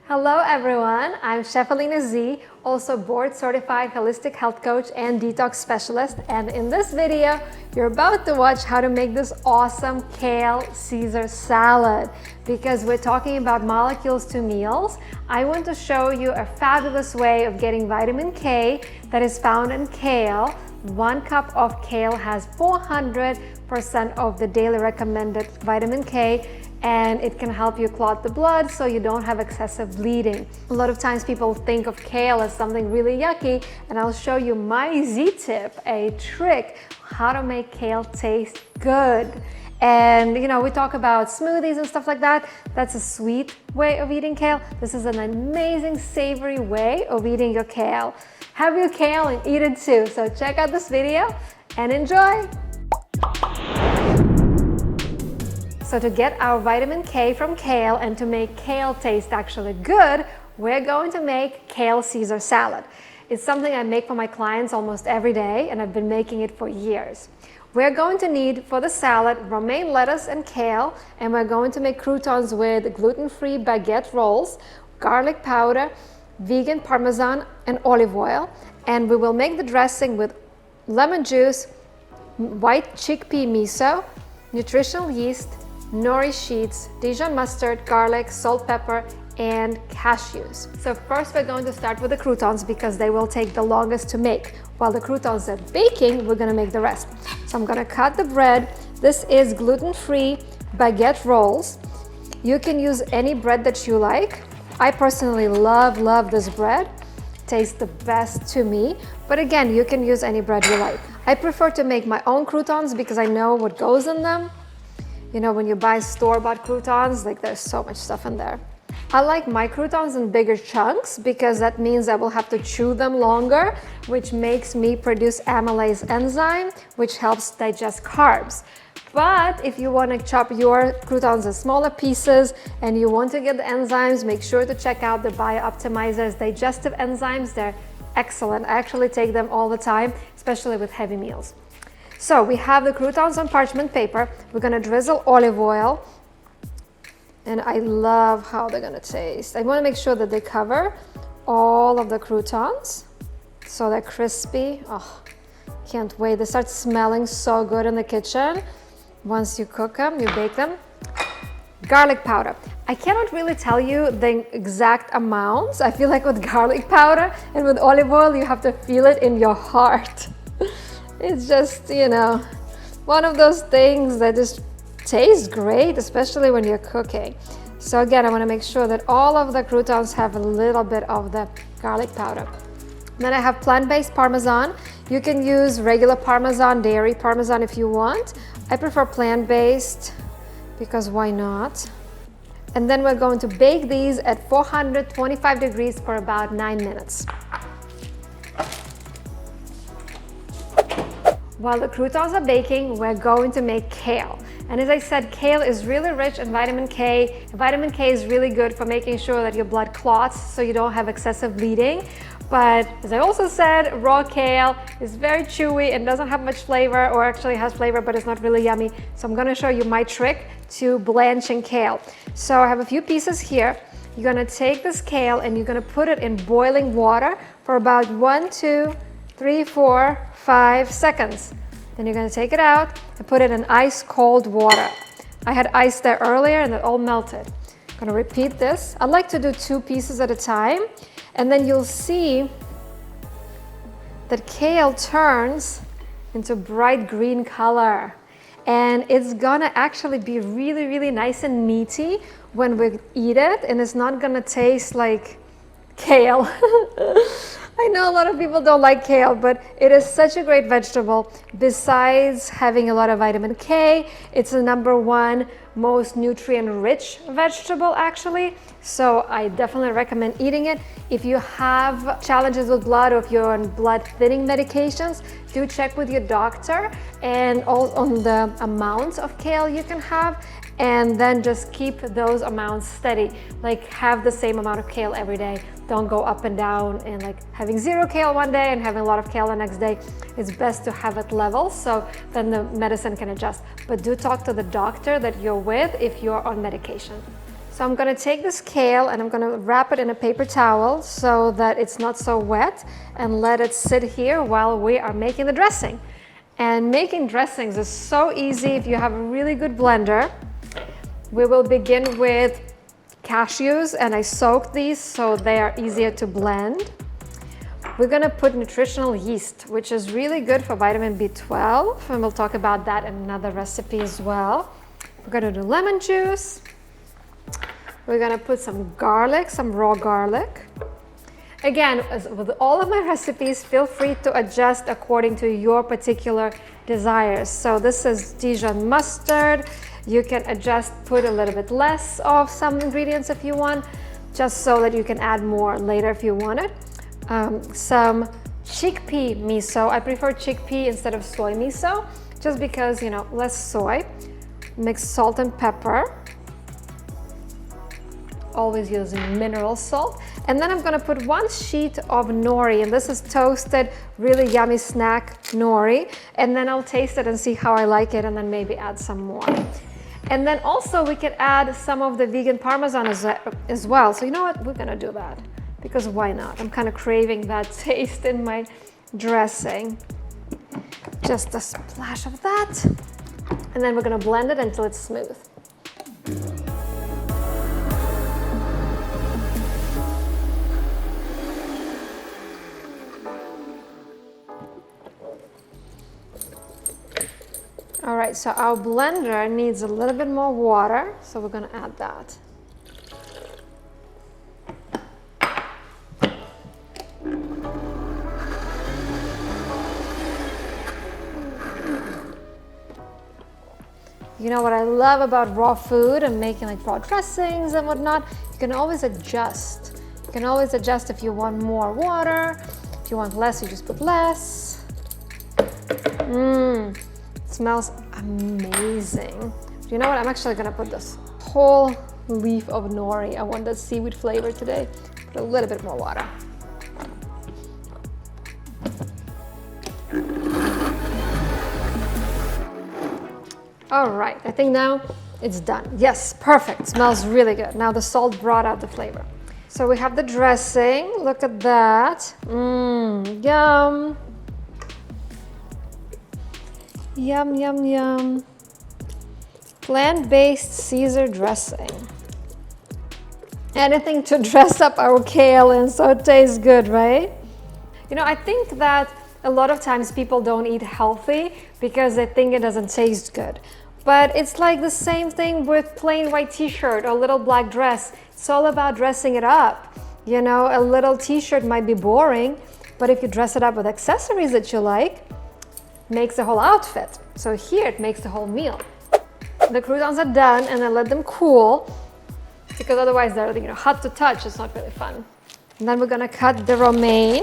Hello everyone, I'm Chef Alina Z, also board certified holistic health coach and detox specialist, and in this video you're about to watch how to make this awesome kale Caesar salad. Because we're talking about molecules to meals, I want to show you a fabulous way of getting vitamin K that is found in kale. 1 cup of kale has 400% of the daily recommended vitamin K, and it can help you clot the blood so you don't have excessive bleeding. A lot of times people think of kale as something really yucky, and I'll show you my Z tip, a trick how to make kale taste good. And you know, we talk about smoothies and stuff like that. That's a sweet way of eating kale. This is an amazing savory way of eating your kale. Have your kale and eat it too. So check out this video and enjoy. So to get our vitamin K from kale and to make kale taste actually good, we're going to make kale Caesar salad. It's something I make for my clients almost every day, and I've been making it for years. We're going to need for the salad romaine lettuce and kale, and we're going to make croutons with gluten-free baguette rolls, garlic powder, vegan parmesan, and olive oil. And we will make the dressing with lemon juice, white chickpea miso, nutritional yeast, nori sheets, Dijon mustard, garlic, salt, pepper, and cashews. So first we're going to start with the croutons because they will take the longest to make. While the croutons are baking, we're going to make the rest. So I'm going to cut the bread. This is gluten-free baguette rolls. You can use any bread that you like. I personally love this bread. Tastes the best to me, but again, you can use any bread you like. I prefer to make my own croutons because I know what goes in them. You know, when you buy store-bought croutons, like there's so much stuff in there. I like my croutons in bigger chunks because that means I will have to chew them longer, which makes me produce amylase enzyme, which helps digest carbs. But if you want to chop your croutons in smaller pieces and you want to get the enzymes, make sure to check out the Bioptimizers digestive enzymes. They're excellent. I actually take them all the time, especially with heavy meals. So we have the croutons on parchment paper. We're going to drizzle olive oil. And I love how they're going to taste. I want to make sure that they cover all of the croutons so they're crispy. Oh, can't wait. They start smelling so good in the kitchen. Once you cook them, you bake them. Garlic powder. I cannot really tell you the exact amounts. I feel like with garlic powder and with olive oil, you have to feel it in your heart. It's just, you know, one of those things that just tastes great, especially when you're cooking. So again, I want to make sure that all of the croutons have a little bit of the garlic powder. Then I have plant-based parmesan. You can use regular parmesan, dairy parmesan if you want. I prefer plant-based because why not? And then we're going to bake these at 425 degrees for about 9 minutes. While the croutons are baking, we're going to make kale. And as I said, kale is really rich in vitamin K. Vitamin K is really good for making sure that your blood clots so you don't have excessive bleeding. But as I also said, raw kale is very chewy and doesn't have much flavor, or actually has flavor, but it's not really yummy. So I'm going to show you my trick to blanching kale. So I have a few pieces here. You're going to take this kale and you're going to put it in boiling water for about 1, 2, 3, 4, 5 seconds. Then you're going to take it out and put it in ice cold water. I had ice there earlier and it all melted. I'm going to repeat this. I like to do 2 pieces at a time, and then you'll see that kale turns into bright green color, and it's gonna actually be really nice and meaty when we eat it, and it's not gonna taste like kale. I know a lot of people don't like kale, but it is such a great vegetable. Besides having a lot of vitamin K, it's the #1 most nutrient-rich vegetable actually. So I definitely recommend eating it. If you have challenges with blood, or if you're on blood thinning medications, do check with your doctor and all on the amounts of kale you can have, and then just keep those amounts steady. Like have the same amount of kale every day. Don't go up and down and like having 0 kale one day and having a lot of kale the next day. It's best to have it level so then the medicine can adjust. But do talk to the doctor that you're with if you're on medication. So I'm going to take this kale and I'm going to wrap it in a paper towel so that it's not so wet, and let it sit here while we are making the dressing. And making dressings is so easy if you have a really good blender. We will begin with cashews, and I soaked these so they are easier to blend. We're going to put nutritional yeast, which is really good for vitamin B12, and we'll talk about that in another recipe as well. We're going to do lemon juice. We're going to put some garlic, some raw garlic. Again, as with all of my recipes, feel free to adjust according to your particular desires. So this is Dijon mustard. You can adjust, put a little bit less of some ingredients if you want, just so that you can add more later if you want it. Some chickpea miso. I prefer chickpea instead of soy miso, just because, you know, less soy. Mix salt and pepper. Always using mineral salt. And then I'm gonna put 1 sheet of nori, and this is toasted, really yummy snack nori. And then I'll taste it and see how I like it, and then maybe add some more. And then also we can add some of the vegan parmesan as well. So you know what, we're gonna do that, because why not? I'm kind of craving that taste in my dressing. Just a splash of that. And then we're gonna blend it until it's smooth. All right, so our blender needs a little bit more water, so we're gonna add that. You know what I love about raw food and making like raw dressings and whatnot? You can always adjust. You can always adjust if you want more water. If you want less, you just put less. Smells amazing. Do you know what? I'm actually gonna put this whole leaf of nori. I want that seaweed flavor today. Put a little bit more water. All right, I think now it's done. Yes, perfect. Smells really good. Now the salt brought out the flavor. So we have the dressing. Look at that. Yum. Yum, yum, yum. Plant-based Caesar dressing. Anything to dress up our kale in so it tastes good, right? You know, I think that a lot of times people don't eat healthy because they think it doesn't taste good. But it's like the same thing with plain white t-shirt or little black dress. It's all about dressing it up. You know, a little t-shirt might be boring, but if you dress it up with accessories that you like, makes the whole outfit. So here it makes the whole meal. The croutons are done, and I let them cool because otherwise they're, you know, hot to touch. It's not really fun. And then we're gonna cut the romaine,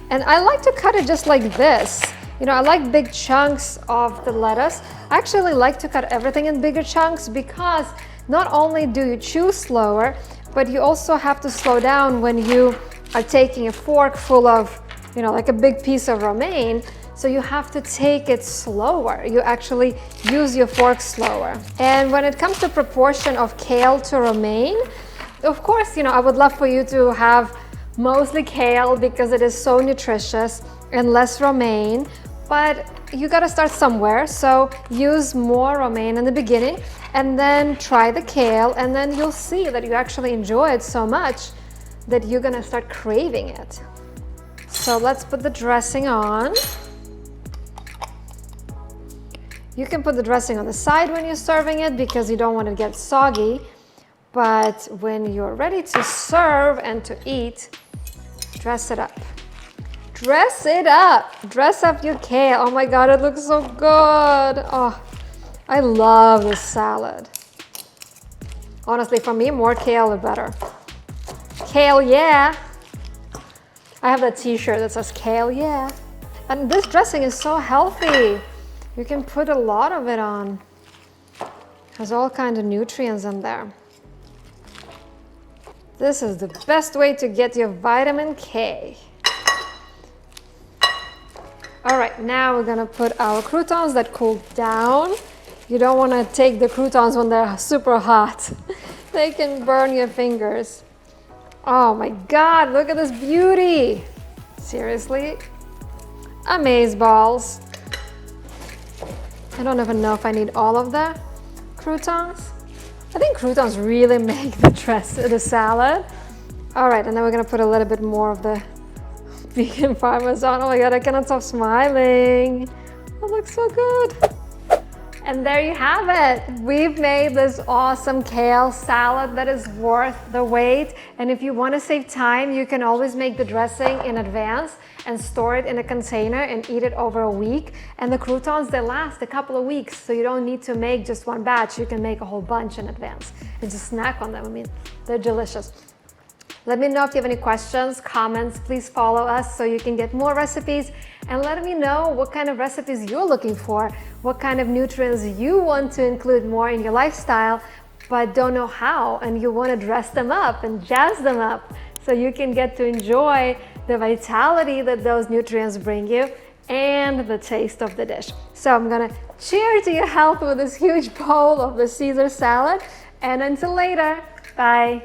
and I like to cut it just like this. You know, I like big chunks of the lettuce. I actually like to cut everything in bigger chunks because not only do you chew slower, but you also have to slow down when you are taking a fork full of, you know, like a big piece of romaine. So you have to take it slower. You actually use your fork slower. And when it comes to proportion of kale to romaine, of course, you know, I would love for you to have mostly kale because it is so nutritious and less romaine, but you gotta start somewhere. So use more romaine in the beginning and then try the kale, and then you'll see that you actually enjoy it so much that you're gonna start craving it. So let's put the dressing on. You can put the dressing on the side when you're serving it because you don't want to get soggy. But when you're ready to serve and to eat, dress it up. Dress it up. Dress up your kale. Oh my God, it looks so good. Oh, I love this salad. Honestly, for me, more kale the better. Kale, yeah. I have that t-shirt that says kale, yeah. And this dressing is so healthy. You can put a lot of it on. Has all kinds of nutrients in there. This is the best way to get your vitamin K. All right, now we're gonna put our croutons that cooled down. You don't wanna take the croutons when they're super hot. they can burn your fingers. Oh my God, look at this beauty. Seriously, amazeballs. I don't even know if I need all of the croutons. I think croutons really make the salad. All right, and then we're gonna put a little bit more of the vegan parmesan. Oh my God, I cannot stop smiling. It looks so good. And there you have it. We've made this awesome kale salad that is worth the wait. And if you want to save time, you can always make the dressing in advance and store it in a container and eat it over a week. And the croutons, they last a couple of weeks, so you don't need to make just one batch. You can make a whole bunch in advance and just snack on them. I mean, they're delicious. Let me know if you have any questions, comments. Please follow us so you can get more recipes, and let me know what kind of recipes you're looking for, what kind of nutrients you want to include more in your lifestyle, but don't know how, and you want to dress them up and jazz them up so you can get to enjoy the vitality that those nutrients bring you and the taste of the dish. So I'm gonna cheer to your health with this huge bowl of the Caesar salad, and until later, bye.